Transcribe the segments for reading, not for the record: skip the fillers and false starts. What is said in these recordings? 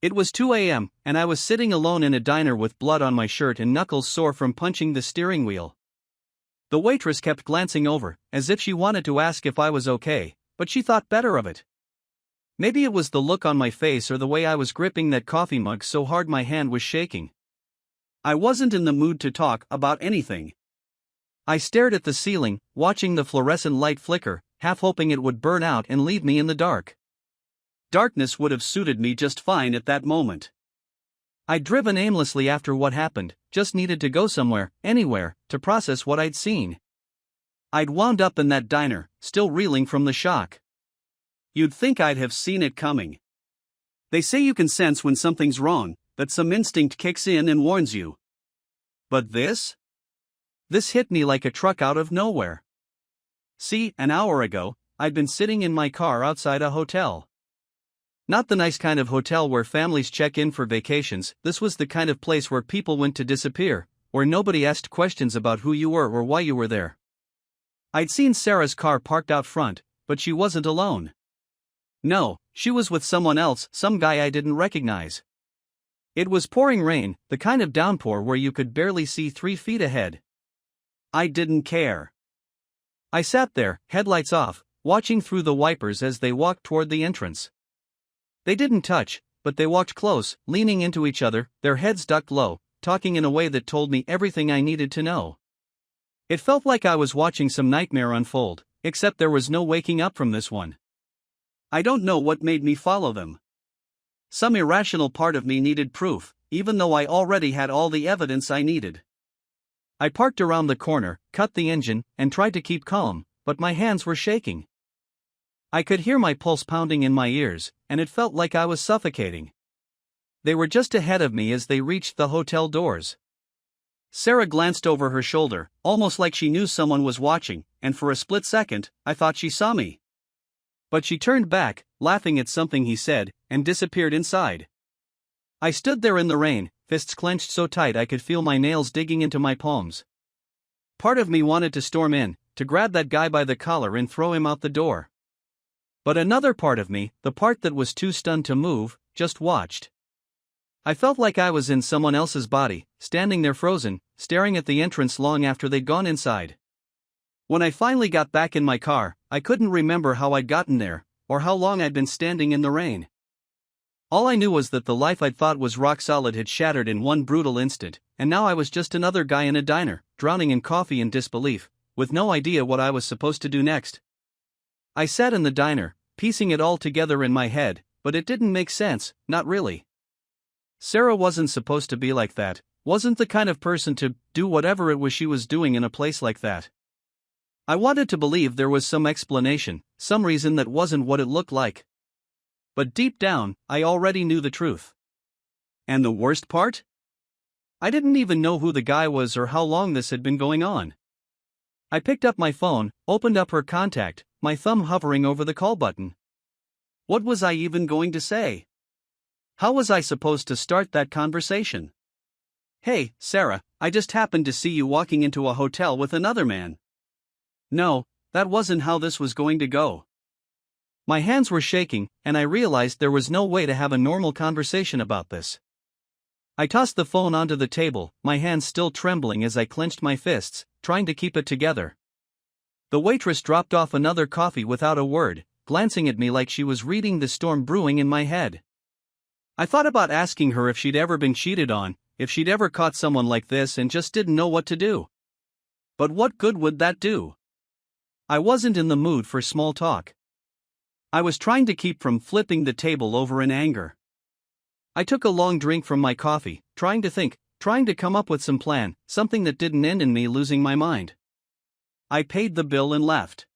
It was 2 a.m., and I was sitting alone in a diner with blood on my shirt and knuckles sore from punching the steering wheel. The waitress kept glancing over, as if she wanted to ask if I was okay, but she thought better of it. Maybe it was the look on my face or the way I was gripping that coffee mug so hard my hand was shaking. I wasn't in the mood to talk about anything. I stared at the ceiling, watching the fluorescent light flicker, half hoping it would burn out and leave me in the dark. Darkness would have suited me just fine at that moment. I'd driven aimlessly after what happened, just needed to go somewhere, anywhere, to process what I'd seen. I'd wound up in that diner, still reeling from the shock. You'd think I'd have seen it coming. They say you can sense when something's wrong, that some instinct kicks in and warns you. But this? This hit me like a truck out of nowhere. See, an hour ago, I'd been sitting in my car outside a hotel. Not the nice kind of hotel where families check in for vacations. This was the kind of place where people went to disappear, where nobody asked questions about who you were or why you were there. I'd seen Sarah's car parked out front, but she wasn't alone. No, she was with someone else, some guy I didn't recognize. It was pouring rain, the kind of downpour where you could barely see 3 feet ahead. I didn't care. I sat there, headlights off, watching through the wipers as they walked toward the entrance. They didn't touch, but they walked close, leaning into each other, their heads ducked low, talking in a way that told me everything I needed to know. It felt like I was watching some nightmare unfold, except there was no waking up from this one. I don't know what made me follow them. Some irrational part of me needed proof, even though I already had all the evidence I needed. I parked around the corner, cut the engine, and tried to keep calm, but my hands were shaking. I could hear my pulse pounding in my ears, and it felt like I was suffocating. They were just ahead of me as they reached the hotel doors. Sarah glanced over her shoulder, almost like she knew someone was watching, and for a split second, I thought she saw me. But she turned back, laughing at something he said, and disappeared inside. I stood there in the rain, fists clenched so tight I could feel my nails digging into my palms. Part of me wanted to storm in, to grab that guy by the collar and throw him out the door. But another part of me, the part that was too stunned to move, just watched. I felt like I was in someone else's body, standing there frozen, staring at the entrance long after they'd gone inside. When I finally got back in my car, I couldn't remember how I'd gotten there, or how long I'd been standing in the rain. All I knew was that the life I'd thought was rock solid had shattered in one brutal instant, and now I was just another guy in a diner, drowning in coffee and disbelief, with no idea what I was supposed to do next. I sat in the diner, piecing it all together in my head, but it didn't make sense, not really. Sarah wasn't supposed to be like that, wasn't the kind of person to do whatever it was she was doing in a place like that. I wanted to believe there was some explanation, some reason that wasn't what it looked like. But deep down, I already knew the truth. And the worst part? I didn't even know who the guy was or how long this had been going on. I picked up my phone, opened up her contact, my thumb hovering over the call button. What was I even going to say? How was I supposed to start that conversation? Hey, Sarah, I just happened to see you walking into a hotel with another man. No, that wasn't how this was going to go. My hands were shaking, and I realized there was no way to have a normal conversation about this. I tossed the phone onto the table, my hands still trembling as I clenched my fists, trying to keep it together. The waitress dropped off another coffee without a word, glancing at me like she was reading the storm brewing in my head. I thought about asking her if she'd ever been cheated on, if she'd ever caught someone like this and just didn't know what to do. But what good would that do? I wasn't in the mood for small talk. I was trying to keep from flipping the table over in anger. I took a long drink from my coffee, trying to think, trying to come up with some plan, something that didn't end in me losing my mind. I paid the bill and left.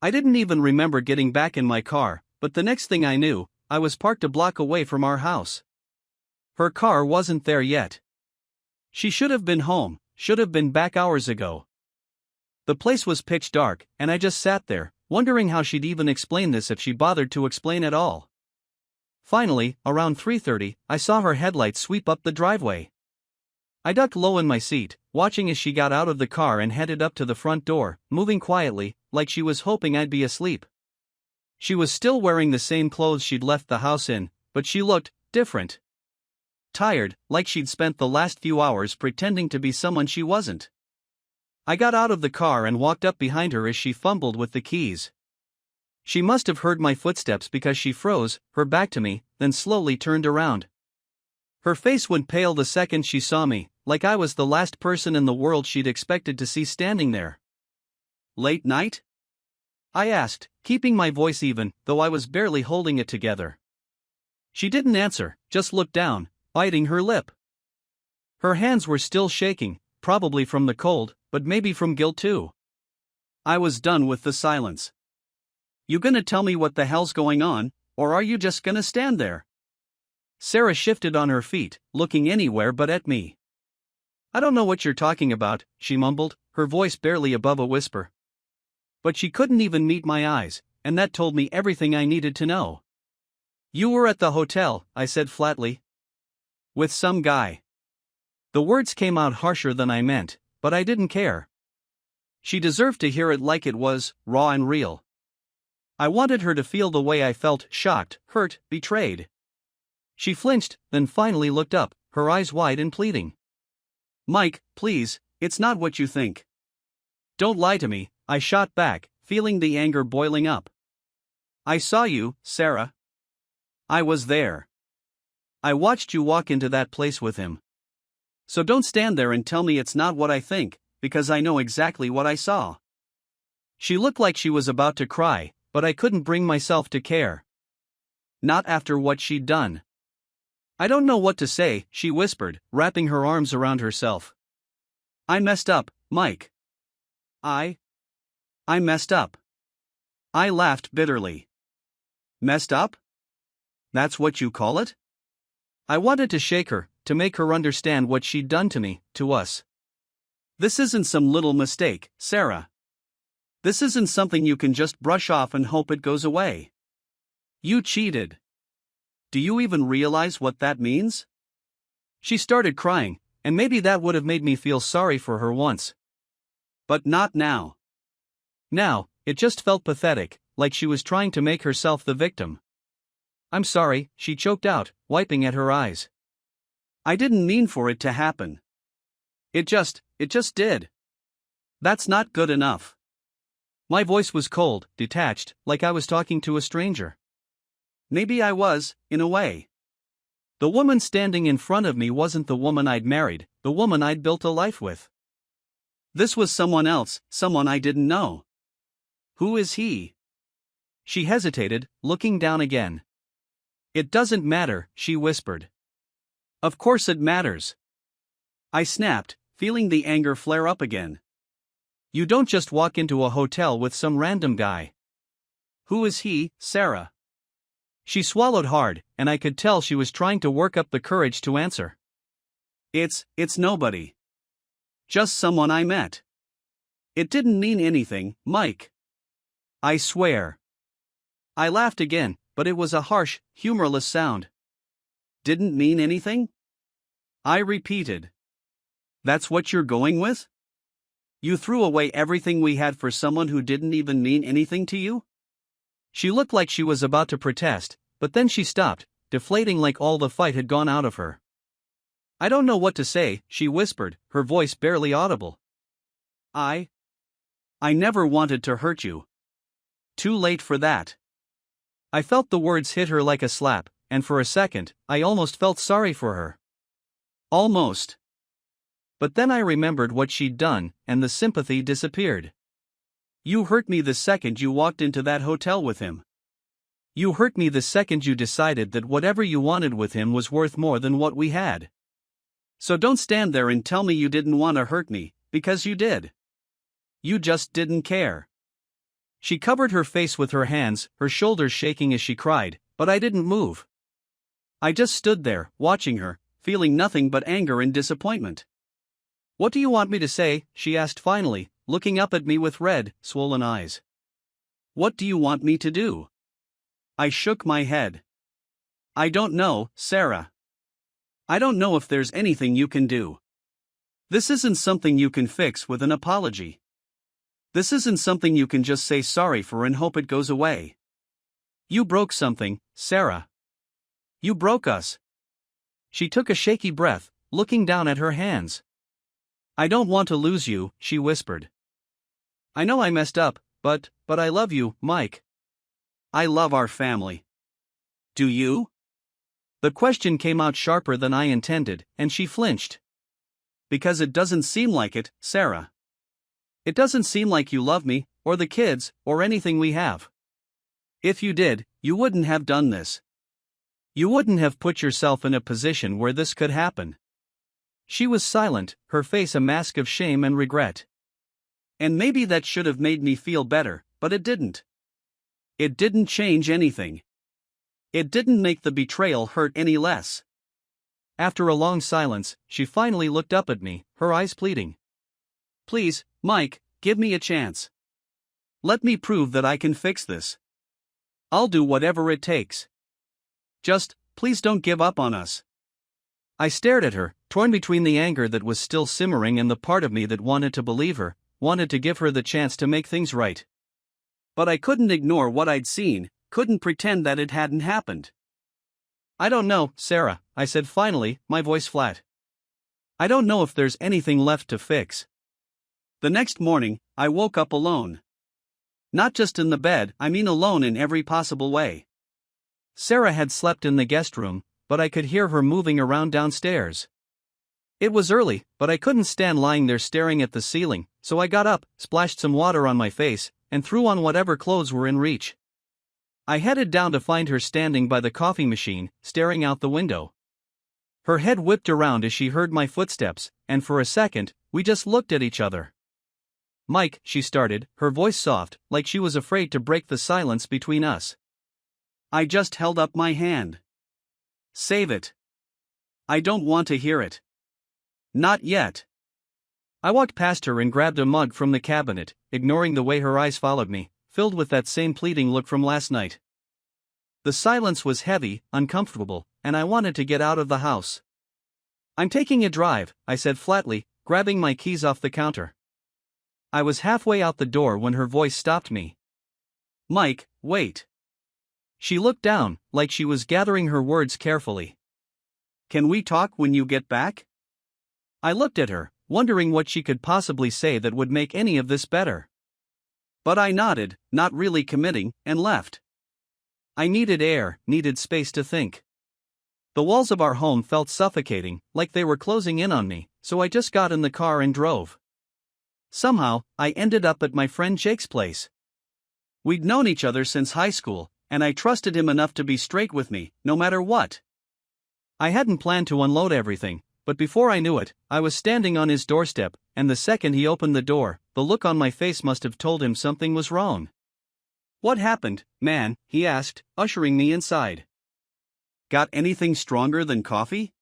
I didn't even remember getting back in my car, but the next thing I knew, I was parked a block away from our house. Her car wasn't there yet. She should have been home, should have been back hours ago. The place was pitch dark, and I just sat there, wondering how she'd even explain this if she bothered to explain at all. Finally, around 3:30, I saw her headlights sweep up the driveway. I ducked low in my seat, watching as she got out of the car and headed up to the front door, moving quietly, like she was hoping I'd be asleep. She was still wearing the same clothes she'd left the house in, but she looked, different. Tired, like she'd spent the last few hours pretending to be someone she wasn't. I got out of the car and walked up behind her as she fumbled with the keys. She must have heard my footsteps because she froze, her back to me, then slowly turned around. Her face went pale the second she saw me, like I was the last person in the world she'd expected to see standing there. "Late night?" I asked, keeping my voice even, though I was barely holding it together. She didn't answer, just looked down, biting her lip. Her hands were still shaking, probably from the cold, but maybe from guilt too. I was done with the silence. "You gonna tell me what the hell's going on, or are you just gonna stand there?" Sarah shifted on her feet, looking anywhere but at me. "I don't know what you're talking about," she mumbled, her voice barely above a whisper. But she couldn't even meet my eyes, and that told me everything I needed to know. "You were at the hotel," I said flatly. "With some guy." The words came out harsher than I meant, but I didn't care. She deserved to hear it like it was, raw and real. I wanted her to feel the way I felt, shocked, hurt, betrayed. She flinched, then finally looked up, her eyes wide and pleading. "Mike, please, it's not what you think." "Don't lie to me," I shot back, feeling the anger boiling up. "I saw you, Sarah. I was there. I watched you walk into that place with him. So don't stand there and tell me it's not what I think, because I know exactly what I saw." She looked like she was about to cry, but I couldn't bring myself to care. Not after what she'd done. "I don't know what to say," she whispered, wrapping her arms around herself. "I messed up, Mike. I messed up." I laughed bitterly. "Messed up? That's what you call it?" I wanted to shake her, to make her understand what she'd done to me, to us. "This isn't some little mistake, Sarah. This isn't something you can just brush off and hope it goes away. You cheated. Do you even realize what that means?" She started crying, and maybe that would have made me feel sorry for her once. But not now. Now, it just felt pathetic, like she was trying to make herself the victim. "I'm sorry," she choked out, wiping at her eyes. "I didn't mean for it to happen. It just did. That's not good enough." My voice was cold, detached, like I was talking to a stranger. Maybe I was, in a way. The woman standing in front of me wasn't the woman I'd married, the woman I'd built a life with. This was someone else, someone I didn't know. "Who is he?" She hesitated, looking down again. "It doesn't matter," she whispered. "Of course it matters." I snapped, feeling the anger flare up again. "You don't just walk into a hotel with some random guy." "Who is he, Sarah?" She swallowed hard, and I could tell she was trying to work up the courage to answer. It's nobody. Just someone I met. It didn't mean anything, Mike. I swear." I laughed again, but it was a harsh, humorless sound. "Didn't mean anything?" I repeated. "That's what you're going with? You threw away everything we had for someone who didn't even mean anything to you?" She looked like she was about to protest, but then she stopped, deflating like all the fight had gone out of her. "I don't know what to say," she whispered, her voice barely audible. I never wanted to hurt you. Too late for that." I felt the words hit her like a slap, and for a second, I almost felt sorry for her. Almost. But then I remembered what she'd done, and the sympathy disappeared. "You hurt me the second you walked into that hotel with him. You hurt me the second you decided that whatever you wanted with him was worth more than what we had. So don't stand there and tell me you didn't want to hurt me, because you did. You just didn't care." She covered her face with her hands, her shoulders shaking as she cried, but I didn't move. I just stood there, watching her, feeling nothing but anger and disappointment. "What do you want me to say?" she asked finally, looking up at me with red, swollen eyes. "What do you want me to do?" I shook my head. "I don't know, Sarah. I don't know if there's anything you can do. This isn't something you can fix with an apology. This isn't something you can just say sorry for and hope it goes away. You broke something, Sarah. You broke us. She took a shaky breath, looking down at her hands. I don't want to lose you, she whispered. I know I messed up, but I love you, Mike. I love our family. Do you? The question came out sharper than I intended, and she flinched. Because it doesn't seem like it, Sarah. It doesn't seem like you love me, or the kids, or anything we have. If you did, you wouldn't have done this. You wouldn't have put yourself in a position where this could happen. She was silent, her face a mask of shame and regret. And maybe that should have made me feel better, but it didn't. It didn't change anything. It didn't make the betrayal hurt any less. After a long silence, she finally looked up at me, her eyes pleading. Please, Mike, give me a chance. Let me prove that I can fix this. I'll do whatever it takes. Just, please don't give up on us. I stared at her, torn between the anger that was still simmering and the part of me that wanted to believe her, wanted to give her the chance to make things right. But I couldn't ignore what I'd seen, couldn't pretend that it hadn't happened. I don't know, Sarah, I said finally, my voice flat. I don't know if there's anything left to fix. The next morning, I woke up alone. Not just in the bed, I mean alone in every possible way. Sarah had slept in the guest room, but I could hear her moving around downstairs. It was early, but I couldn't stand lying there staring at the ceiling, so I got up, splashed some water on my face, and threw on whatever clothes were in reach. I headed down to find her standing by the coffee machine, staring out the window. Her head whipped around as she heard my footsteps, and for a second, we just looked at each other. Mike, she started, her voice soft, like she was afraid to break the silence between us. I just held up my hand. Save it. I don't want to hear it. Not yet. I walked past her and grabbed a mug from the cabinet, ignoring the way her eyes followed me, filled with that same pleading look from last night. The silence was heavy, uncomfortable, and I wanted to get out of the house. I'm taking a drive, I said flatly, grabbing my keys off the counter. I was halfway out the door when her voice stopped me. Mike, wait. She looked down, like she was gathering her words carefully. Can we talk when you get back? I looked at her, wondering what she could possibly say that would make any of this better. But I nodded, not really committing, and left. I needed air, needed space to think. The walls of our home felt suffocating, like they were closing in on me, so I just got in the car and drove. Somehow, I ended up at my friend Jake's place. We'd known each other since high school, and I trusted him enough to be straight with me, no matter what. I hadn't planned to unload everything, but before I knew it, I was standing on his doorstep, and the second he opened the door, the look on my face must have told him something was wrong. What happened, man? He asked, ushering me inside. Got anything stronger than coffee?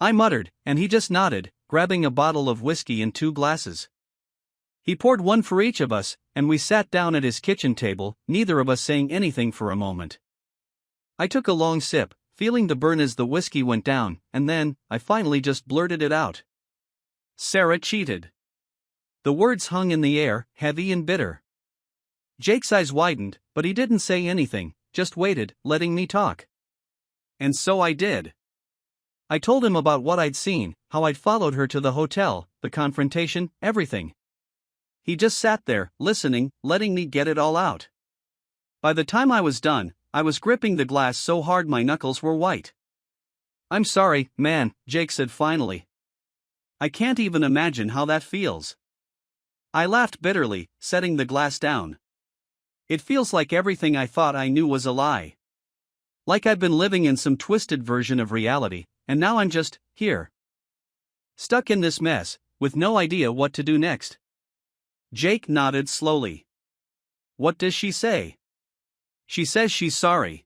I muttered, and he just nodded, grabbing a bottle of whiskey and 2 glasses. He poured one for each of us, and we sat down at his kitchen table, neither of us saying anything for a moment. I took a long sip, feeling the burn as the whiskey went down, and then, I finally just blurted it out. Sarah cheated. The words hung in the air, heavy and bitter. Jake's eyes widened, but he didn't say anything, just waited, letting me talk. And so I did. I told him about what I'd seen, how I'd followed her to the hotel, the confrontation, everything. He just sat there, listening, letting me get it all out. By the time I was done, I was gripping the glass so hard my knuckles were white. I'm sorry, man, Jake said finally. I can't even imagine how that feels. I laughed bitterly, setting the glass down. It feels like everything I thought I knew was a lie. Like I've been living in some twisted version of reality, and now I'm just here. Stuck in this mess, with no idea what to do next. Jake nodded slowly. What does she say? She says she's sorry.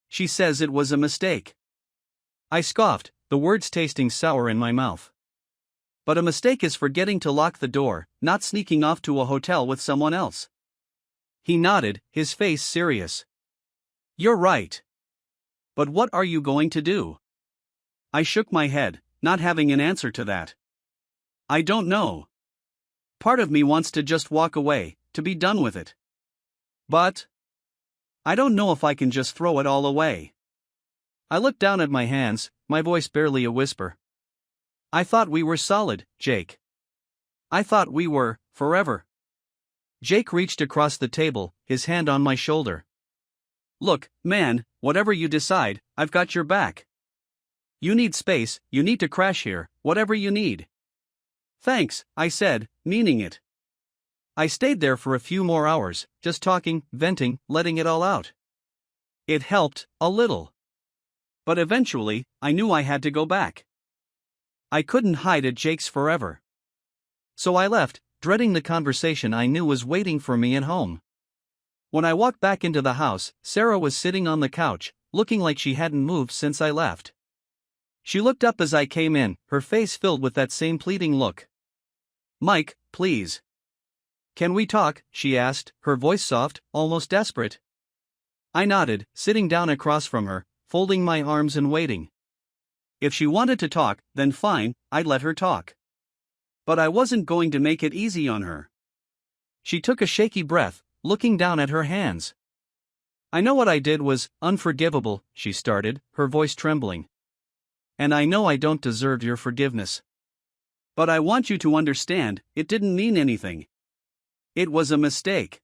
She says it was a mistake. I scoffed, the words tasting sour in my mouth. But a mistake is forgetting to lock the door, not sneaking off to a hotel with someone else. He nodded, his face serious. You're right. But what are you going to do? I shook my head, not having an answer to that. I don't know. Part of me wants to just walk away, to be done with it. But I don't know if I can just throw it all away. I looked down at my hands, my voice barely a whisper. I thought we were solid, Jake. I thought we were, forever. Jake reached across the table, his hand on my shoulder. Look, man, whatever you decide, I've got your back. You need space, you need to crash here, whatever you need. Thanks, I said, meaning it. I stayed there for a few more hours, just talking, venting, letting it all out. It helped, a little. But eventually, I knew I had to go back. I couldn't hide at Jake's forever. So I left, dreading the conversation I knew was waiting for me at home. When I walked back into the house, Sarah was sitting on the couch, looking like she hadn't moved since I left. She looked up as I came in, her face filled with that same pleading look. Mike, please. Can we talk? She asked, her voice soft, almost desperate. I nodded, sitting down across from her, folding my arms and waiting. If she wanted to talk, then fine, I'd let her talk. But I wasn't going to make it easy on her. She took a shaky breath, looking down at her hands. I know what I did was unforgivable, she started, her voice trembling. And I know I don't deserve your forgiveness. But I want you to understand, it didn't mean anything. It was a mistake.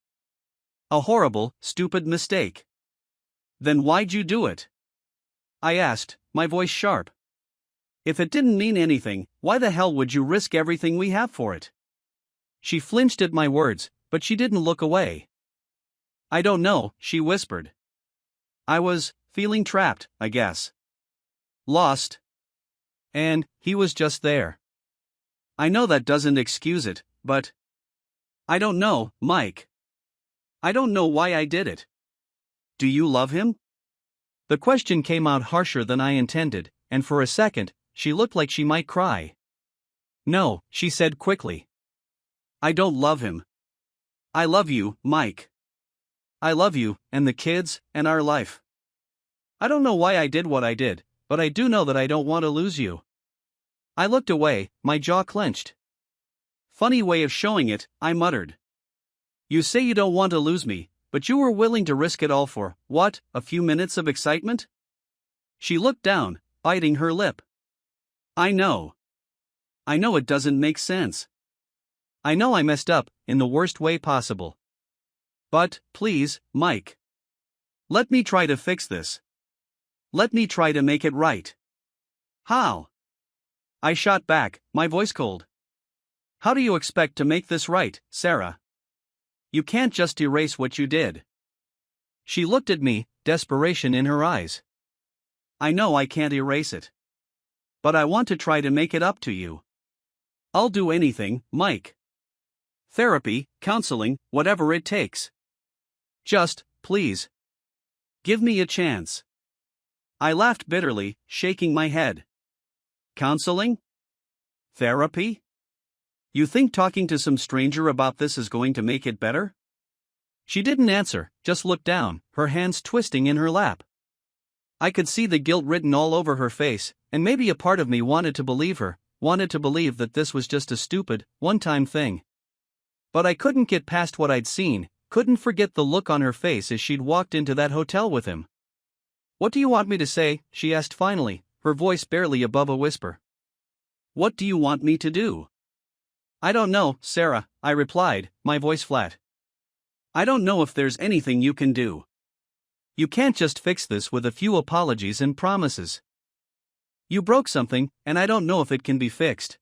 A horrible, stupid mistake. Then why'd you do it? I asked, my voice sharp. If it didn't mean anything, why the hell would you risk everything we have for it? She flinched at my words, but she didn't look away. I don't know, she whispered. I was feeling trapped, I guess. Lost. And he was just there. I know that doesn't excuse it, but I don't know, Mike. I don't know why I did it. Do you love him? The question came out harsher than I intended, and for a second, she looked like she might cry. No, she said quickly. I don't love him. I love you, Mike. I love you, and the kids, and our life. I don't know why I did what I did, but I do know that I don't want to lose you. I looked away, my jaw clenched. Funny way of showing it, I muttered. You say you don't want to lose me, but you were willing to risk it all for, what, a few minutes of excitement? She looked down, biting her lip. I know. I know it doesn't make sense. I know I messed up, in the worst way possible. But, please, Mike. Let me try to fix this. Let me try to make it right. How? I shot back, my voice cold. How do you expect to make this right, Sarah? You can't just erase what you did. She looked at me, desperation in her eyes. I know I can't erase it. But I want to try to make it up to you. I'll do anything, Mike. Therapy, counseling, whatever it takes. Just, please. Give me a chance. I laughed bitterly, shaking my head. Counseling? Therapy? You think talking to some stranger about this is going to make it better? She didn't answer, just looked down, her hands twisting in her lap. I could see the guilt written all over her face, and maybe a part of me wanted to believe her, wanted to believe that this was just a stupid, one-time thing. But I couldn't get past what I'd seen, couldn't forget the look on her face as she'd walked into that hotel with him. What do you want me to say? She asked finally, her voice barely above a whisper. What do you want me to do? I don't know, Sarah, I replied, my voice flat. I don't know if there's anything you can do. You can't just fix this with a few apologies and promises. You broke something, and I don't know if it can be fixed.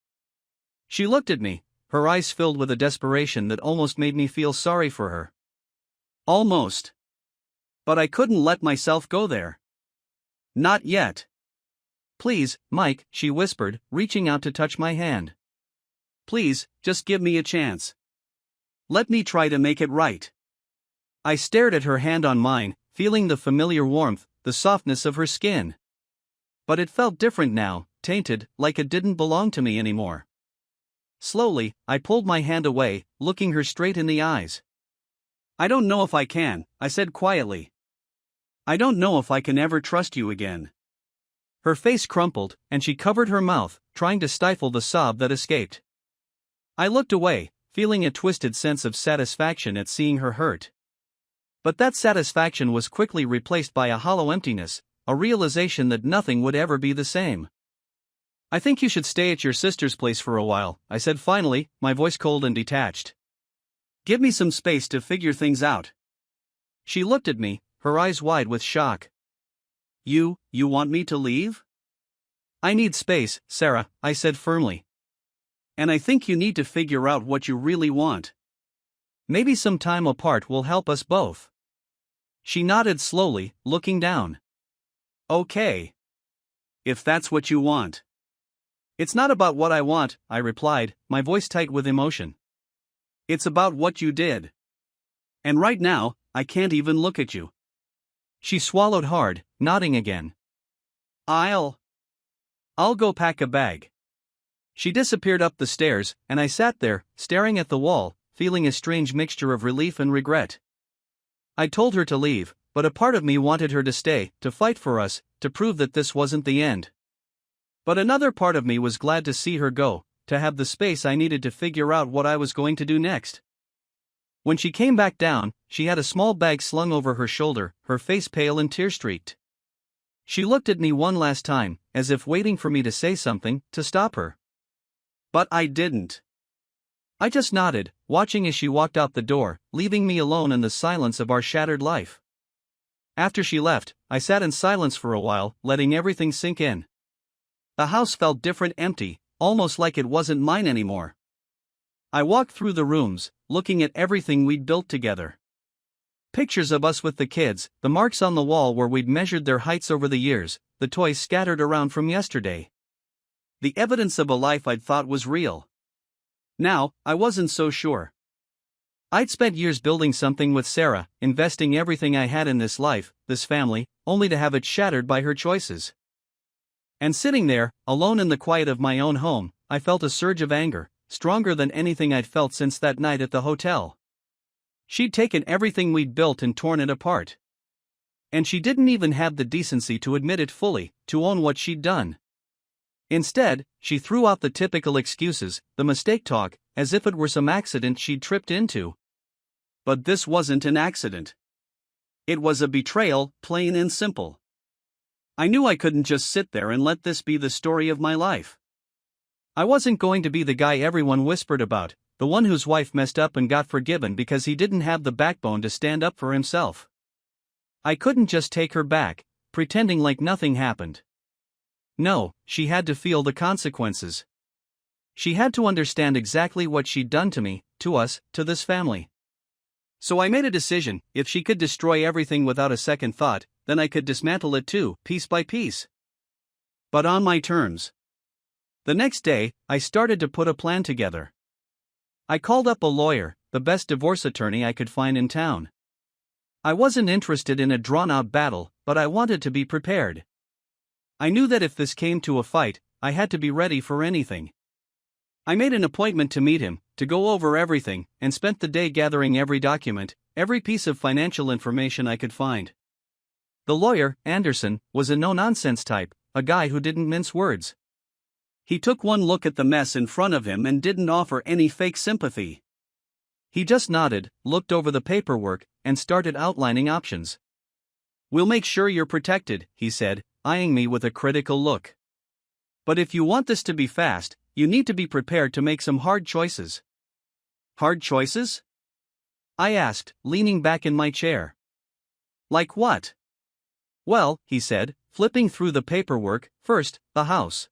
She looked at me, her eyes filled with a desperation that almost made me feel sorry for her. Almost. But I couldn't let myself go there. Not yet. Please, Mike, she whispered, reaching out to touch my hand. Please, just give me a chance. Let me try to make it right. I stared at her hand on mine, feeling the familiar warmth, the softness of her skin. But it felt different now, tainted, like it didn't belong to me anymore. Slowly, I pulled my hand away, looking her straight in the eyes. I don't know if I can, I said quietly. I don't know if I can ever trust you again. Her face crumpled, and she covered her mouth, trying to stifle the sob that escaped. I looked away, feeling a twisted sense of satisfaction at seeing her hurt. But that satisfaction was quickly replaced by a hollow emptiness, a realization that nothing would ever be the same. "I think you should stay at your sister's place for a while," I said finally, my voice cold and detached. "Give me some space to figure things out." She looked at me, her eyes wide with shock. You want me to leave?" "I need space, Sarah," I said firmly. "And I think you need to figure out what you really want. Maybe some time apart will help us both." She nodded slowly, looking down. "Okay. If that's what you want." "It's not about what I want," I replied, my voice tight with emotion. "It's about what you did. And right now, I can't even look at you." She swallowed hard, nodding again. I'll go pack a bag." She disappeared up the stairs, and I sat there, staring at the wall, feeling a strange mixture of relief and regret. I told her to leave, but a part of me wanted her to stay, to fight for us, to prove that this wasn't the end. But another part of me was glad to see her go, to have the space I needed to figure out what I was going to do next. When she came back down, she had a small bag slung over her shoulder, her face pale and tear-streaked. She looked at me one last time, as if waiting for me to say something, to stop her. But I didn't. I just nodded, watching as she walked out the door, leaving me alone in the silence of our shattered life. After she left, I sat in silence for a while, letting everything sink in. The house felt different, empty, almost like it wasn't mine anymore. I walked through the rooms, looking at everything we'd built together. Pictures of us with the kids, the marks on the wall where we'd measured their heights over the years, the toys scattered around from yesterday. The evidence of a life I'd thought was real. Now, I wasn't so sure. I'd spent years building something with Sarah, investing everything I had in this life, this family, only to have it shattered by her choices. And sitting there, alone in the quiet of my own home, I felt a surge of anger, stronger than anything I'd felt since that night at the hotel. She'd taken everything we'd built and torn it apart. And she didn't even have the decency to admit it fully, to own what she'd done. Instead, she threw out the typical excuses, the mistake talk, as if it were some accident she'd tripped into. But this wasn't an accident. It was a betrayal, plain and simple. I knew I couldn't just sit there and let this be the story of my life. I wasn't going to be the guy everyone whispered about, the one whose wife messed up and got forgiven because he didn't have the backbone to stand up for himself. I couldn't just take her back, pretending like nothing happened. No, she had to feel the consequences. She had to understand exactly what she'd done to me, to us, to this family. So I made a decision: if she could destroy everything without a second thought, then I could dismantle it too, piece by piece. But on my terms. The next day, I started to put a plan together. I called up a lawyer, the best divorce attorney I could find in town. I wasn't interested in a drawn-out battle, but I wanted to be prepared. I knew that if this came to a fight, I had to be ready for anything. I made an appointment to meet him, to go over everything, and spent the day gathering every document, every piece of financial information I could find. The lawyer, Anderson, was a no-nonsense type, a guy who didn't mince words. He took one look at the mess in front of him and didn't offer any fake sympathy. He just nodded, looked over the paperwork, and started outlining options. "We'll make sure you're protected," he said, eyeing me with a critical look. "But if you want this to be fast, you need to be prepared to make some hard choices." "Hard choices?" I asked, leaning back in my chair. "Like what?" "Well," he said, flipping through the paperwork, "first, the house.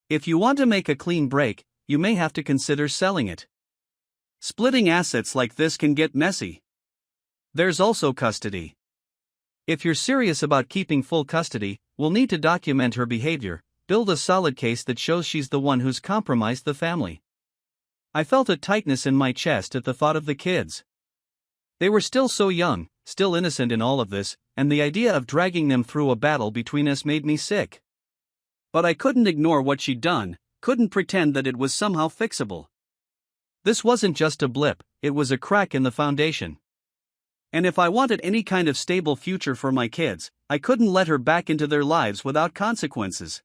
If you want to make a clean break, you may have to consider selling it. Splitting assets like this can get messy. There's also custody. If you're serious about keeping full custody, we'll need to document her behavior, build a solid case that shows she's the one who's compromised the family." I felt a tightness in my chest at the thought of the kids. They were still so young, still innocent in all of this, and the idea of dragging them through a battle between us made me sick. But I couldn't ignore what she'd done, couldn't pretend that it was somehow fixable. This wasn't just a blip, it was a crack in the foundation. And if I wanted any kind of stable future for my kids, I couldn't let her back into their lives without consequences.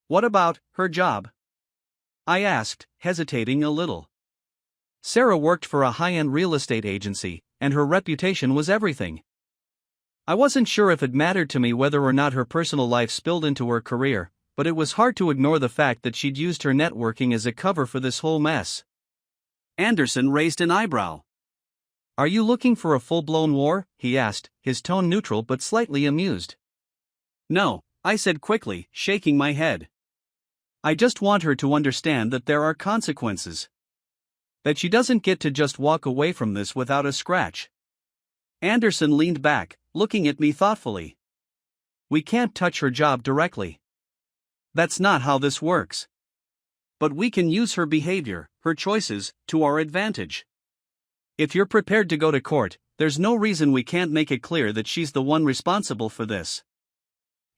"What about her job?" I asked, hesitating a little. Sarah worked for a high-end real estate agency, and her reputation was everything. I wasn't sure if it mattered to me whether or not her personal life spilled into her career, but it was hard to ignore the fact that she'd used her networking as a cover for this whole mess. Anderson raised an eyebrow. Are you looking for a full-blown war? He asked, his tone neutral but slightly amused. No, I said quickly, shaking my head. I just want her to understand that there are consequences. That she doesn't get to just walk away from this without a scratch. Anderson leaned back, looking at me thoughtfully. We can't touch her job directly. That's not how this works. But we can use her behavior, her choices, to our advantage. If you're prepared to go to court, there's no reason we can't make it clear that she's the one responsible for this.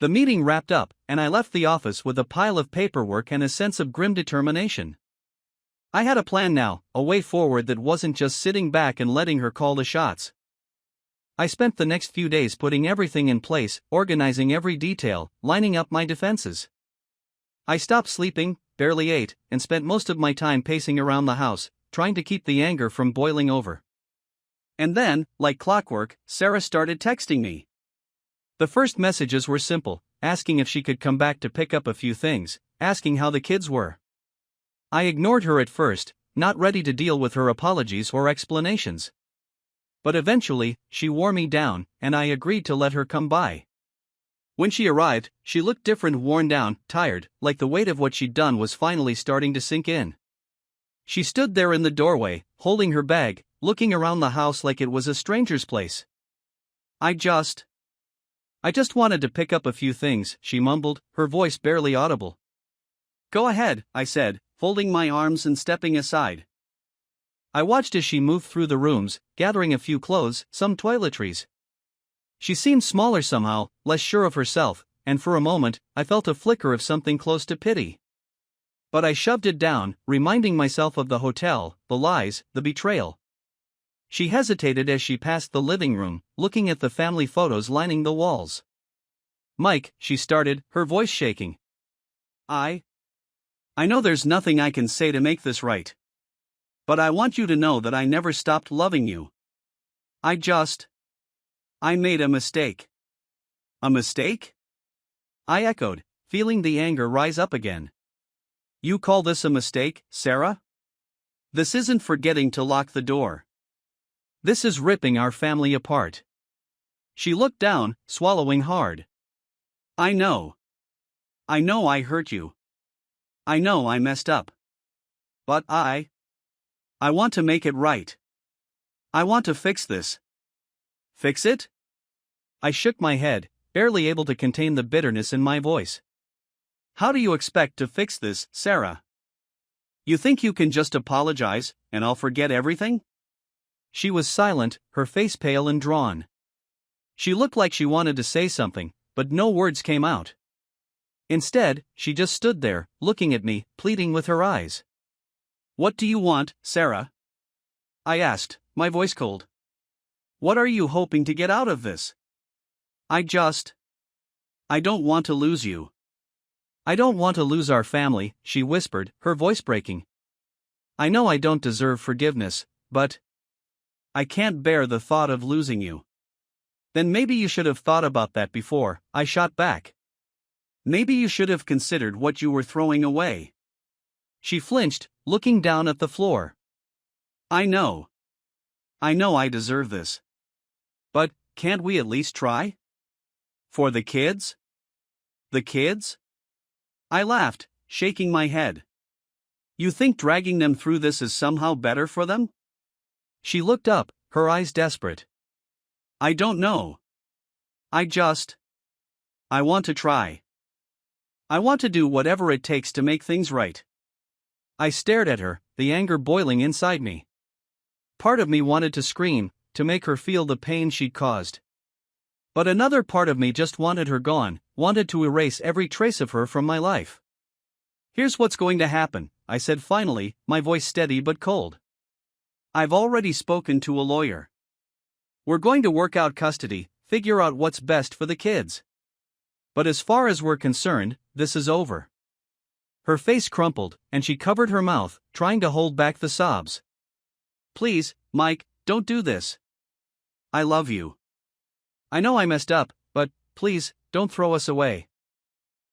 The meeting wrapped up, and I left the office with a pile of paperwork and a sense of grim determination. I had a plan now, a way forward that wasn't just sitting back and letting her call the shots. I spent the next few days putting everything in place, organizing every detail, lining up my defenses. I stopped sleeping, barely ate, and spent most of my time pacing around the house, trying to keep the anger from boiling over. And then, like clockwork, Sarah started texting me. The first messages were simple, asking if she could come back to pick up a few things, asking how the kids were. I ignored her at first, not ready to deal with her apologies or explanations. But eventually, she wore me down, and I agreed to let her come by. When she arrived, she looked different, worn down, tired, like the weight of what she'd done was finally starting to sink in. She stood there in the doorway, holding her bag, looking around the house like it was a stranger's place. I just wanted to pick up a few things, she mumbled, her voice barely audible. Go ahead, I said, folding my arms and stepping aside. I watched as she moved through the rooms, gathering a few clothes, some toiletries. She seemed smaller somehow, less sure of herself, and for a moment, I felt a flicker of something close to pity. But I shoved it down, reminding myself of the hotel, the lies, the betrayal. She hesitated as she passed the living room, looking at the family photos lining the walls. Mike, she started, her voice shaking. I know there's nothing I can say to make this right. But I want you to know that I never stopped loving you. I made a mistake. A mistake? I echoed, feeling the anger rise up again. You call this a mistake, Sarah? This isn't forgetting to lock the door. This is ripping our family apart. She looked down, swallowing hard. I know I hurt you. I know I messed up. But I want to make it right. I want to fix this. Fix it? I shook my head, barely able to contain the bitterness in my voice. How do you expect to fix this, Sarah? You think you can just apologize, and I'll forget everything? She was silent, her face pale and drawn. She looked like she wanted to say something, but no words came out. Instead, she just stood there, looking at me, pleading with her eyes. What do you want, Sarah? I asked, my voice cold. What are you hoping to get out of this? I don't want to lose you. I don't want to lose our family, she whispered, her voice breaking. I know I don't deserve forgiveness, but I can't bear the thought of losing you. Then maybe you should have thought about that before, I shot back. Maybe you should have considered what you were throwing away. She flinched, looking down at the floor. I know I deserve this. But, can't we at least try? For the kids? The kids? I laughed, shaking my head. You think dragging them through this is somehow better for them? She looked up, her eyes desperate. I don't know. I want to try. I want to do whatever it takes to make things right. I stared at her, the anger boiling inside me. Part of me wanted to scream, to make her feel the pain she'd caused. But another part of me just wanted her gone, wanted to erase every trace of her from my life. Here's what's going to happen, I said finally, my voice steady but cold. I've already spoken to a lawyer. We're going to work out custody, figure out what's best for the kids. But as far as we're concerned, this is over. Her face crumpled, and she covered her mouth, trying to hold back the sobs. Please, Mike, don't do this. I love you. I know I messed up, but please, don't throw us away.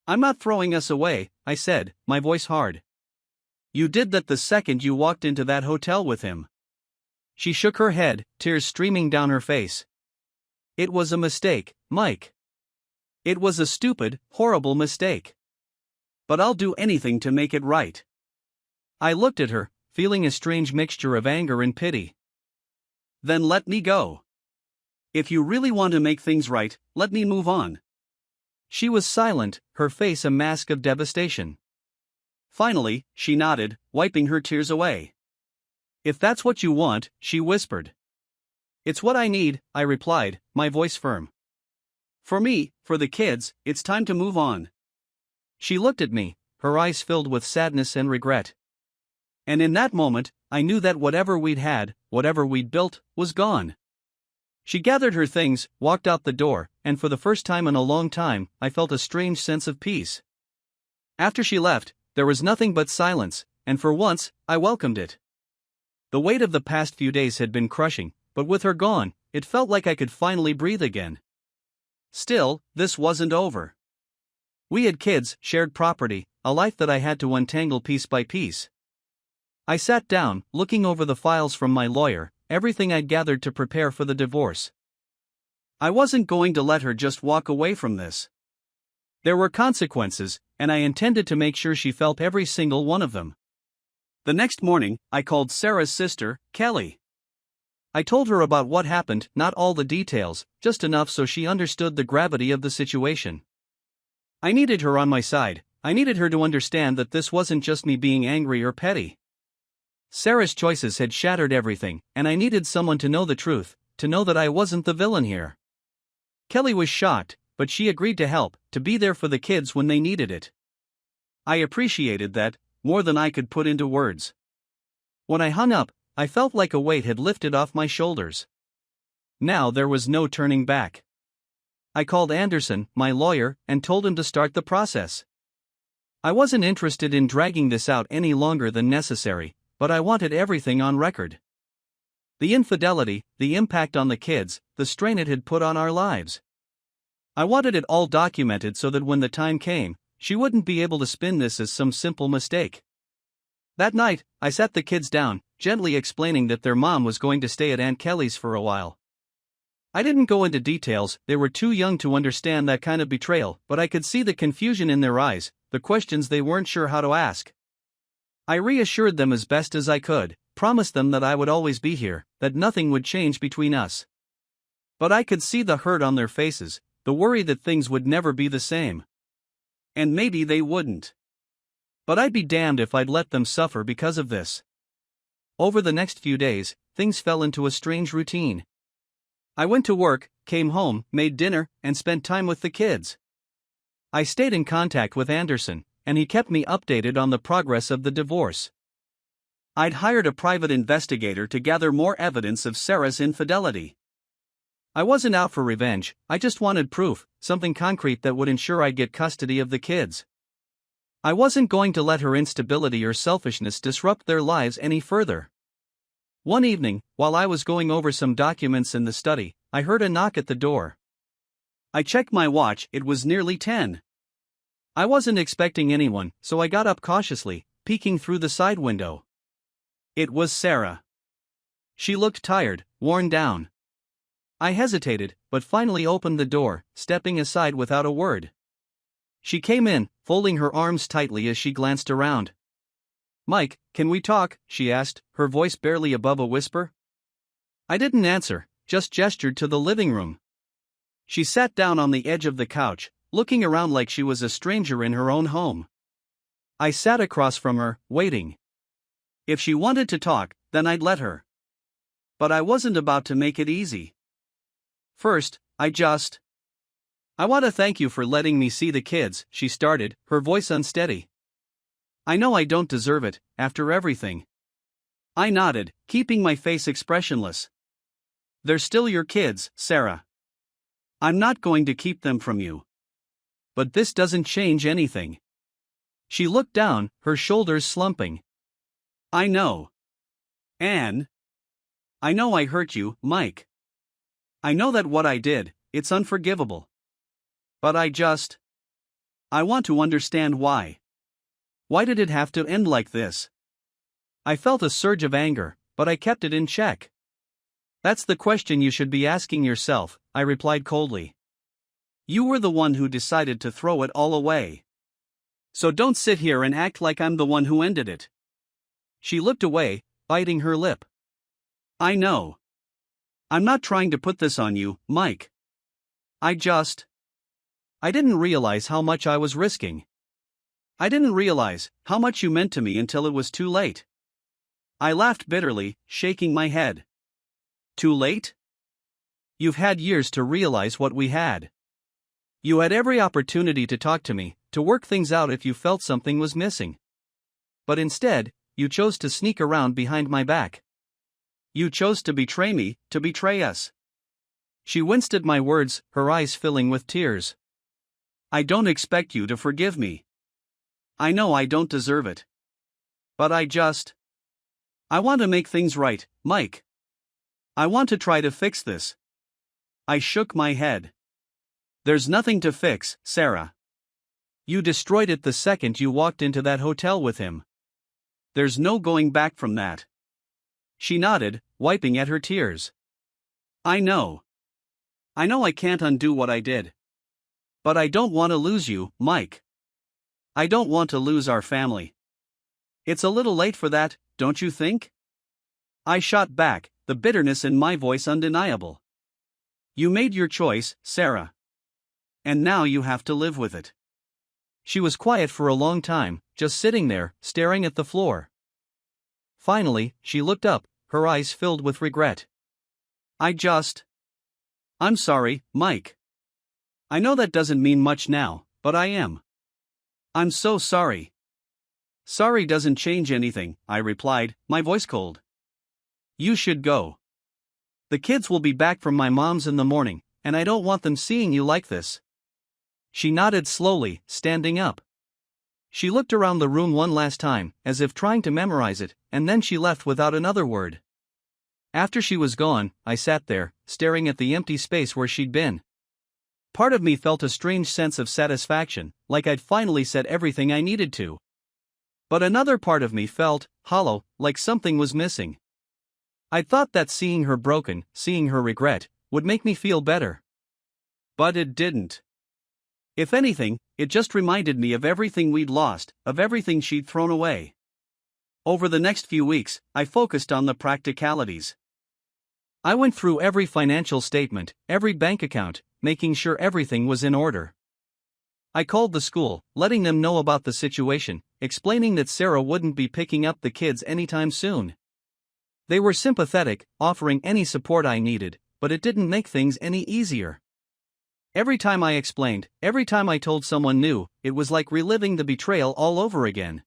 I'm not throwing us away, I said, my voice hard. You did that the second you walked into that hotel with him. She shook her head, tears streaming down her face. It was a mistake, Mike. It was a stupid, horrible mistake. But I'll do anything to make it right. I looked at her, feeling a strange mixture of anger and pity. Then let me go. If you really want to make things right, let me move on. She was silent, her face a mask of devastation. Finally, she nodded, wiping her tears away. If that's what you want, she whispered. It's what I need, I replied, my voice firm. For me, for the kids, it's time to move on. She looked at me, her eyes filled with sadness and regret. And in that moment, I knew that whatever we'd had, whatever we'd built, was gone. She gathered her things, walked out the door, and for the first time in a long time, I felt a strange sense of peace. After she left, there was nothing but silence, and for once, I welcomed it. The weight of the past few days had been crushing, but with her gone, it felt like I could finally breathe again. Still, this wasn't over. We had kids, shared property, a life that I had to untangle piece by piece. I sat down, looking over the files from my lawyer, everything I'd gathered to prepare for the divorce. I wasn't going to let her just walk away from this. There were consequences, and I intended to make sure she felt every single one of them. The next morning, I called Sarah's sister, Kelly. I told her about what happened, not all the details, just enough so she understood the gravity of the situation. I needed her on my side. I needed her to understand that this wasn't just me being angry or petty. Sarah's choices had shattered everything, and I needed someone to know the truth, to know that I wasn't the villain here. Kelly was shocked, but she agreed to help, to be there for the kids when they needed it. I appreciated that, more than I could put into words. When I hung up, I felt like a weight had lifted off my shoulders. Now there was no turning back. I called Anderson, my lawyer, and told him to start the process. I wasn't interested in dragging this out any longer than necessary, but I wanted everything on record. The infidelity, the impact on the kids, the strain it had put on our lives. I wanted it all documented so that when the time came, she wouldn't be able to spin this as some simple mistake. That night, I sat the kids down, gently explaining that their mom was going to stay at Aunt Kelly's for a while. I didn't go into details, they were too young to understand that kind of betrayal, but I could see the confusion in their eyes, the questions they weren't sure how to ask. I reassured them as best as I could, promised them that I would always be here, that nothing would change between us. But I could see the hurt on their faces, the worry that things would never be the same. And maybe they wouldn't. But I'd be damned if I'd let them suffer because of this. Over the next few days, things fell into a strange routine. I went to work, came home, made dinner, and spent time with the kids. I stayed in contact with Anderson, and he kept me updated on the progress of the divorce. I'd hired a private investigator to gather more evidence of Sarah's infidelity. I wasn't out for revenge, I just wanted proof, something concrete that would ensure I'd get custody of the kids. I wasn't going to let her instability or selfishness disrupt their lives any further. One evening, while I was going over some documents in the study, I heard a knock at the door. I checked my watch, it was nearly 10. I wasn't expecting anyone, so I got up cautiously, peeking through the side window. It was Sarah. She looked tired, worn down. I hesitated, but finally opened the door, stepping aside without a word. She came in, folding her arms tightly as she glanced around. "Mike, can we talk?" she asked, her voice barely above a whisper. I didn't answer, just gestured to the living room. She sat down on the edge of the couch, looking around like she was a stranger in her own home. I sat across from her, waiting. If she wanted to talk, then I'd let her. But I wasn't about to make it easy. First, I want to thank you for letting me see the kids, she started, her voice unsteady. I know I don't deserve it, after everything. I nodded, keeping my face expressionless. They're still your kids, Sarah. I'm not going to keep them from you. But this doesn't change anything. She looked down, her shoulders slumping. I know. Anne. I know I hurt you, Mike. I know that what I did, it's unforgivable. But I want to understand why. Why did it have to end like this? I felt a surge of anger, but I kept it in check. That's the question you should be asking yourself, I replied coldly. You were the one who decided to throw it all away. So don't sit here and act like I'm the one who ended it. She looked away, biting her lip. I know. I'm not trying to put this on you, Mike. I didn't realize how much I was risking. I didn't realize how much you meant to me until it was too late. I laughed bitterly, shaking my head. Too late? You've had years to realize what we had. You had every opportunity to talk to me, to work things out if you felt something was missing. But instead, you chose to sneak around behind my back. You chose to betray me, to betray us. She winced at my words, her eyes filling with tears. I don't expect you to forgive me. I know I don't deserve it. But I want to make things right, Mike. I want to try to fix this. I shook my head. There's nothing to fix, Sarah. You destroyed it the second you walked into that hotel with him. There's no going back from that. She nodded, wiping at her tears. I know. I know I can't undo what I did. But I don't want to lose you, Mike. I don't want to lose our family. It's a little late for that, don't you think? I shot back, the bitterness in my voice undeniable. You made your choice, Sarah. And now you have to live with it. She was quiet for a long time, just sitting there, staring at the floor. Finally, she looked up, her eyes filled with regret. I'm sorry, Mike. I know that doesn't mean much now, but I am. I'm so sorry. Sorry doesn't change anything, I replied, my voice cold. You should go. The kids will be back from my mom's in the morning, and I don't want them seeing you like this. She nodded slowly, standing up. She looked around the room one last time, as if trying to memorize it, and then she left without another word. After she was gone, I sat there, staring at the empty space where she'd been. Part of me felt a strange sense of satisfaction, like I'd finally said everything I needed to. But another part of me felt hollow, like something was missing. I thought that seeing her broken, seeing her regret, would make me feel better. But it didn't. If anything, it just reminded me of everything we'd lost, of everything she'd thrown away. Over the next few weeks, I focused on the practicalities. I went through every financial statement, every bank account, making sure everything was in order. I called the school, letting them know about the situation, explaining that Sarah wouldn't be picking up the kids anytime soon. They were sympathetic, offering any support I needed, but it didn't make things any easier. Every time I explained, every time I told someone new, it was like reliving the betrayal all over again.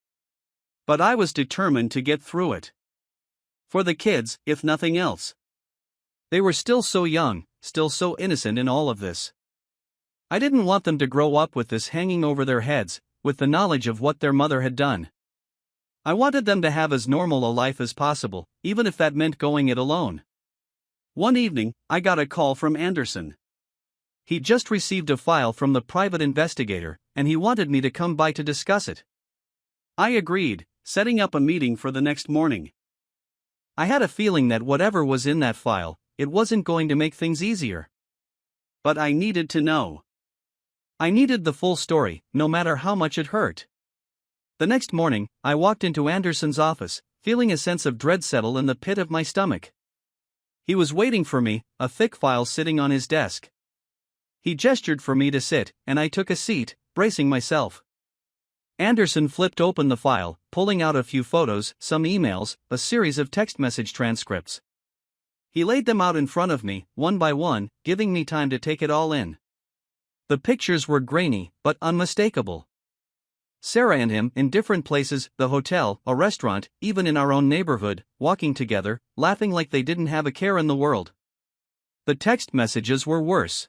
But I was determined to get through it. For the kids, if nothing else. They were still so young, still so innocent in all of this. I didn't want them to grow up with this hanging over their heads, with the knowledge of what their mother had done. I wanted them to have as normal a life as possible, even if that meant going it alone. One evening, I got a call from Anderson. He just received a file from the private investigator, and he wanted me to come by to discuss it. I agreed, setting up a meeting for the next morning. I had a feeling that whatever was in that file, it wasn't going to make things easier. But I needed to know. I needed the full story, no matter how much it hurt. The next morning, I walked into Anderson's office, feeling a sense of dread settle in the pit of my stomach. He was waiting for me, a thick file sitting on his desk. He gestured for me to sit, and I took a seat, bracing myself. Anderson flipped open the file, pulling out a few photos, some emails, a series of text message transcripts. He laid them out in front of me, one by one, giving me time to take it all in. The pictures were grainy, but unmistakable. Sarah and him in different places, the hotel, a restaurant, even in our own neighborhood, walking together, laughing like they didn't have a care in the world. The text messages were worse.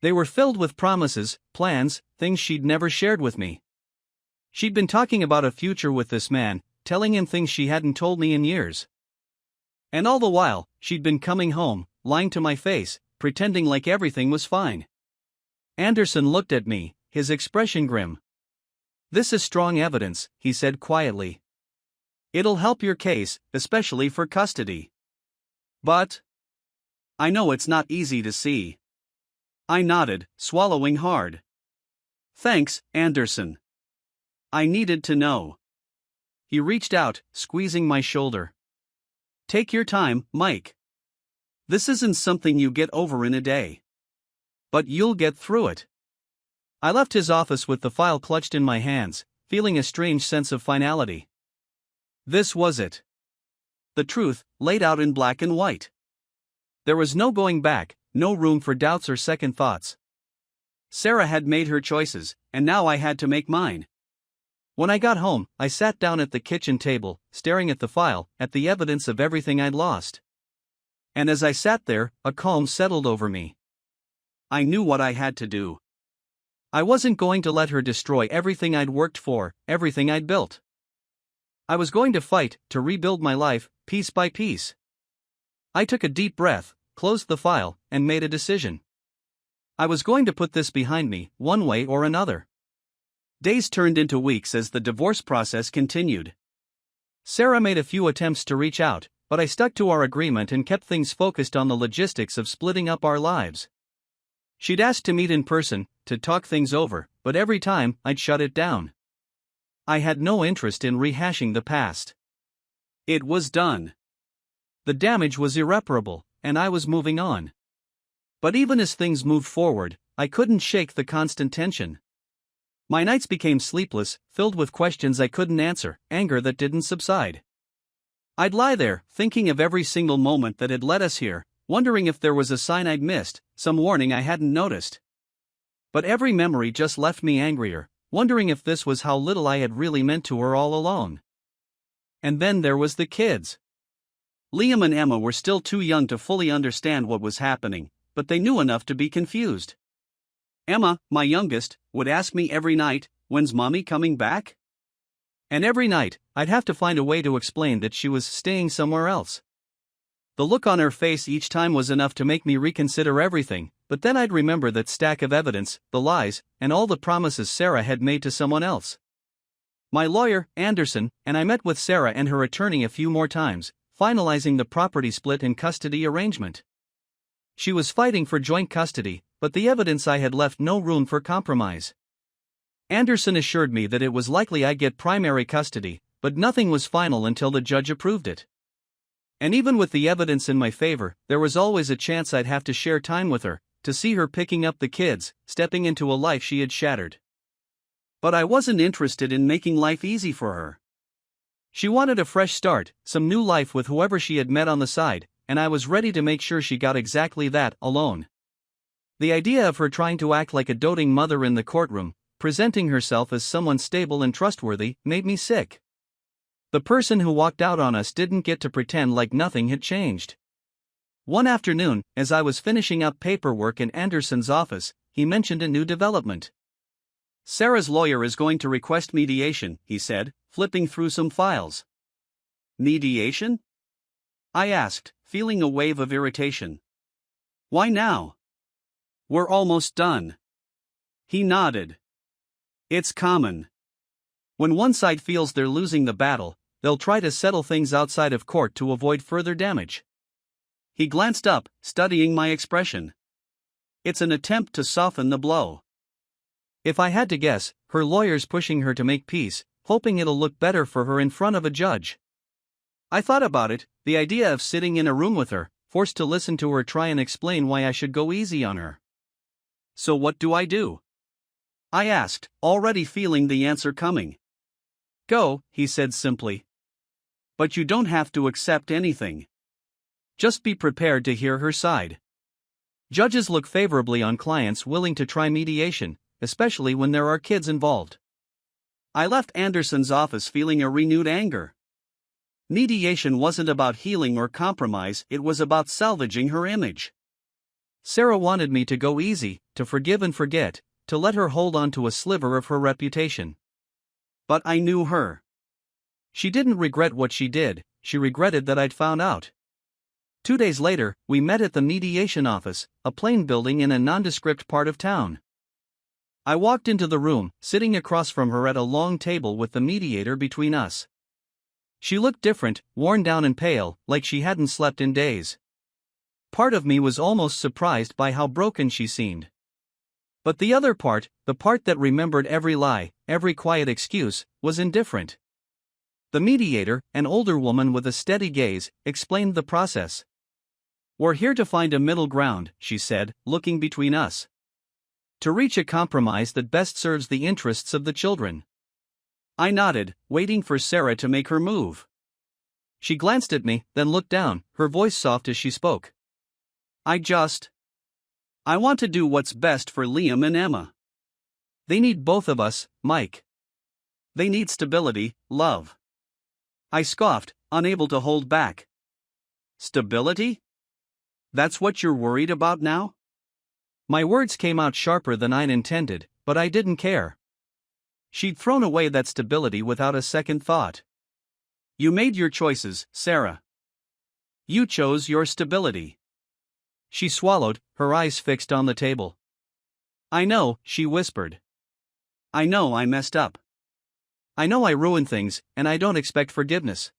They were filled with promises, plans, things she'd never shared with me. She'd been talking about a future with this man, telling him things she hadn't told me in years. And all the while, she'd been coming home, lying to my face, pretending like everything was fine. Anderson looked at me, his expression grim. "This is strong evidence," he said quietly. "It'll help your case, especially for custody." "But I know it's not easy to see." I nodded, swallowing hard. "Thanks, Anderson. I needed to know." He reached out, squeezing my shoulder. "Take your time, Mike. This isn't something you get over in a day. But you'll get through it." I left his office with the file clutched in my hands, feeling a strange sense of finality. This was it. The truth, laid out in black and white. There was no going back, no room for doubts or second thoughts. Sarah had made her choices, and now I had to make mine. When I got home, I sat down at the kitchen table, staring at the file, at the evidence of everything I'd lost. And as I sat there, a calm settled over me. I knew what I had to do. I wasn't going to let her destroy everything I'd worked for, everything I'd built. I was going to fight, to rebuild my life, piece by piece. I took a deep breath, closed the file, and made a decision. I was going to put this behind me, one way or another. Days turned into weeks as the divorce process continued. Sarah made a few attempts to reach out, but I stuck to our agreement and kept things focused on the logistics of splitting up our lives. She'd asked to meet in person, to talk things over, but every time, I'd shut it down. I had no interest in rehashing the past. It was done. The damage was irreparable, and I was moving on. But even as things moved forward, I couldn't shake the constant tension. My nights became sleepless, filled with questions I couldn't answer, anger that didn't subside. I'd lie there, thinking of every single moment that had led us here, wondering if there was a sign I'd missed, some warning I hadn't noticed. But every memory just left me angrier, wondering if this was how little I had really meant to her all along. And then there was the kids. Liam and Emma were still too young to fully understand what was happening, but they knew enough to be confused. Emma, my youngest, would ask me every night, "When's Mommy coming back?" And every night, I'd have to find a way to explain that she was staying somewhere else. The look on her face each time was enough to make me reconsider everything, but then I'd remember that stack of evidence, the lies, and all the promises Sarah had made to someone else. My lawyer, Anderson, and I met with Sarah and her attorney a few more times, finalizing the property split and custody arrangement. She was fighting for joint custody, but the evidence I had left no room for compromise. Anderson assured me that it was likely I'd get primary custody, but nothing was final until the judge approved it. And even with the evidence in my favor, there was always a chance I'd have to share time with her, to see her picking up the kids, stepping into a life she had shattered. But I wasn't interested in making life easy for her. She wanted a fresh start, some new life with whoever she had met on the side, and I was ready to make sure she got exactly that, alone. The idea of her trying to act like a doting mother in the courtroom, presenting herself as someone stable and trustworthy, made me sick. The person who walked out on us didn't get to pretend like nothing had changed. One afternoon, as I was finishing up paperwork in Anderson's office, he mentioned a new development. "Sarah's lawyer is going to request mediation," he said, flipping through some files. "Mediation?" I asked, feeling a wave of irritation. "Why now? We're almost done." He nodded. "It's common. When one side feels they're losing the battle, they'll try to settle things outside of court to avoid further damage." He glanced up, studying my expression. "It's an attempt to soften the blow." If I had to guess, her lawyer's pushing her to make peace, hoping it'll look better for her in front of a judge. I thought about it, the idea of sitting in a room with her, forced to listen to her try and explain why I should go easy on her. "So what do I do?" I asked, already feeling the answer coming. "Go," he said simply. "But you don't have to accept anything. Just be prepared to hear her side." Judges look favorably on clients willing to try mediation, especially when there are kids involved. I left Anderson's office feeling a renewed anger. Mediation wasn't about healing or compromise, it was about salvaging her image. Sarah wanted me to go easy, to forgive and forget, to let her hold on to a sliver of her reputation. But I knew her. She didn't regret what she did, she regretted that I'd found out. 2 days later, we met at the mediation office, a plain building in a nondescript part of town. I walked into the room, sitting across from her at a long table with the mediator between us. She looked different, worn down and pale, like she hadn't slept in days. Part of me was almost surprised by how broken she seemed. But the other part, the part that remembered every lie, every quiet excuse, was indifferent. The mediator, an older woman with a steady gaze, explained the process. "We're here to find a middle ground," she said, looking between us. "To reach a compromise that best serves the interests of the children." I nodded, waiting for Sarah to make her move. She glanced at me, then looked down, her voice soft as she spoke. I want to do what's best for Liam and Emma. They need both of us, Mike. They need stability, love." I scoffed, unable to hold back. "Stability? That's what you're worried about now?" My words came out sharper than I'd intended, but I didn't care. She'd thrown away that stability without a second thought. "You made your choices, Sarah. You chose your stability." She swallowed, her eyes fixed on the table. "I know," she whispered. "I know I messed up. I know I ruined things, and I don't expect forgiveness.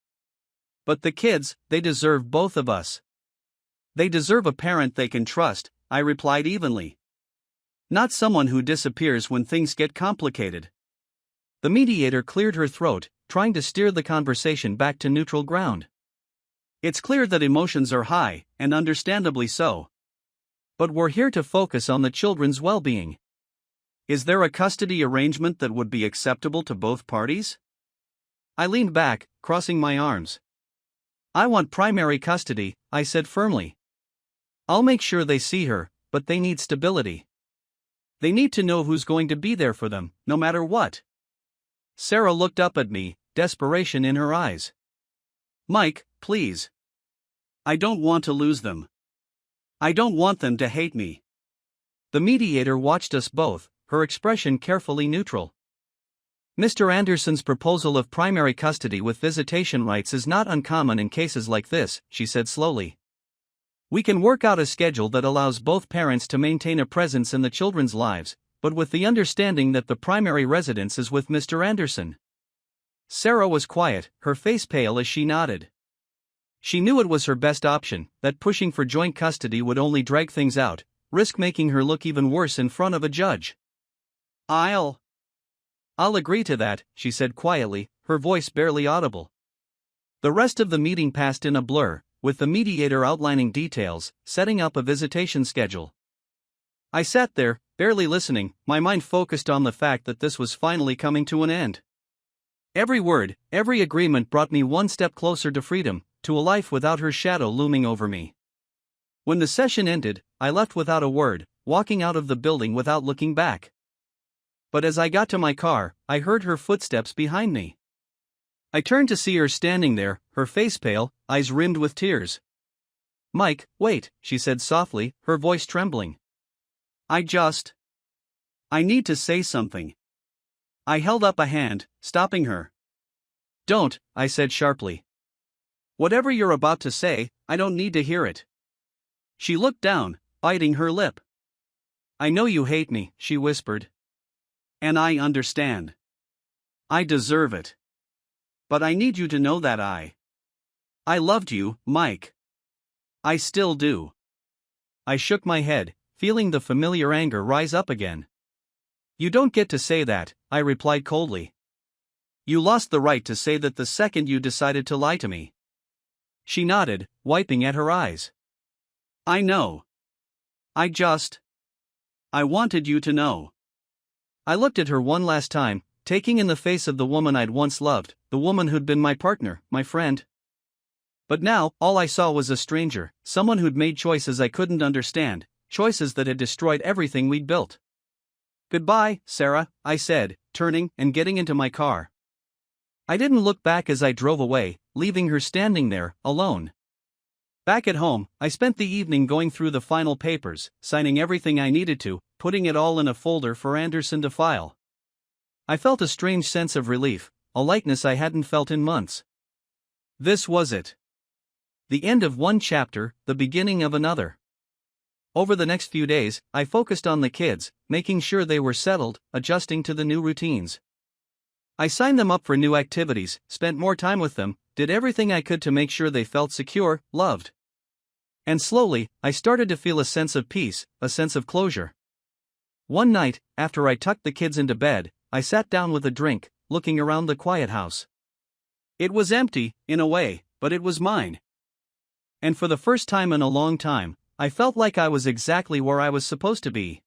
But the kids, they deserve both of us. They deserve a parent they can trust," I replied evenly. "Not someone who disappears when things get complicated." The mediator cleared her throat, trying to steer the conversation back to neutral ground. "It's clear that emotions are high, and understandably so. But we're here to focus on the children's well-being. Is there a custody arrangement that would be acceptable to both parties?" I leaned back, crossing my arms. "I want primary custody," I said firmly. "I'll make sure they see her, but they need stability. They need to know who's going to be there for them, no matter what." Sarah looked up at me, desperation in her eyes. "Mike, please. I don't want to lose them. I don't want them to hate me." The mediator watched us both, her expression carefully neutral. "Mr. Anderson's proposal of primary custody with visitation rights is not uncommon in cases like this," she said slowly. "We can work out a schedule that allows both parents to maintain a presence in the children's lives, but with the understanding that the primary residence is with Mr. Anderson." Sarah was quiet, her face pale as she nodded. She knew it was her best option, that pushing for joint custody would only drag things out, risk making her look even worse in front of a judge. I'll agree to that," she said quietly, her voice barely audible. The rest of the meeting passed in a blur, with the mediator outlining details, setting up a visitation schedule. I sat there, barely listening, my mind focused on the fact that this was finally coming to an end. Every word, every agreement brought me one step closer to freedom, to a life without her shadow looming over me. When the session ended, I left without a word, walking out of the building without looking back. But as I got to my car, I heard her footsteps behind me. I turned to see her standing there, her face pale, eyes rimmed with tears. "Mike, wait," she said softly, her voice trembling. I need to say something." I held up a hand, stopping her. "Don't," I said sharply. "Whatever you're about to say, I don't need to hear it." She looked down, biting her lip. "I know you hate me," she whispered. "And I understand. I deserve it. But I need you to know that I loved you, Mike. I still do." I shook my head, feeling the familiar anger rise up again. "You don't get to say that," I replied coldly. "You lost the right to say that the second you decided to lie to me." She nodded, wiping at her eyes. "I know. I wanted you to know." I looked at her one last time, taking in the face of the woman I'd once loved, the woman who'd been my partner, my friend. But now, all I saw was a stranger, someone who'd made choices I couldn't understand, choices that had destroyed everything we'd built. "Goodbye, Sarah," I said, turning and getting into my car. I didn't look back as I drove away, leaving her standing there, alone. Back at home, I spent the evening going through the final papers, signing everything I needed to, putting it all in a folder for Anderson to file. I felt a strange sense of relief, a lightness I hadn't felt in months. This was it. The end of one chapter, the beginning of another. Over the next few days, I focused on the kids, making sure they were settled, adjusting to the new routines. I signed them up for new activities, spent more time with them, did everything I could to make sure they felt secure, loved. And slowly, I started to feel a sense of peace, a sense of closure. One night, after I tucked the kids into bed, I sat down with a drink, looking around the quiet house. It was empty, in a way, but it was mine. And for the first time in a long time, I felt like I was exactly where I was supposed to be.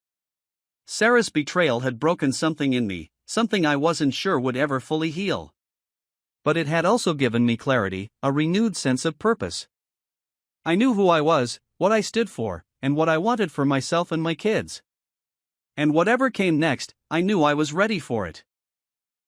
Sarah's betrayal had broken something in me, something I wasn't sure would ever fully heal. But it had also given me clarity, a renewed sense of purpose. I knew who I was, what I stood for, and what I wanted for myself and my kids. And whatever came next, I knew I was ready for it.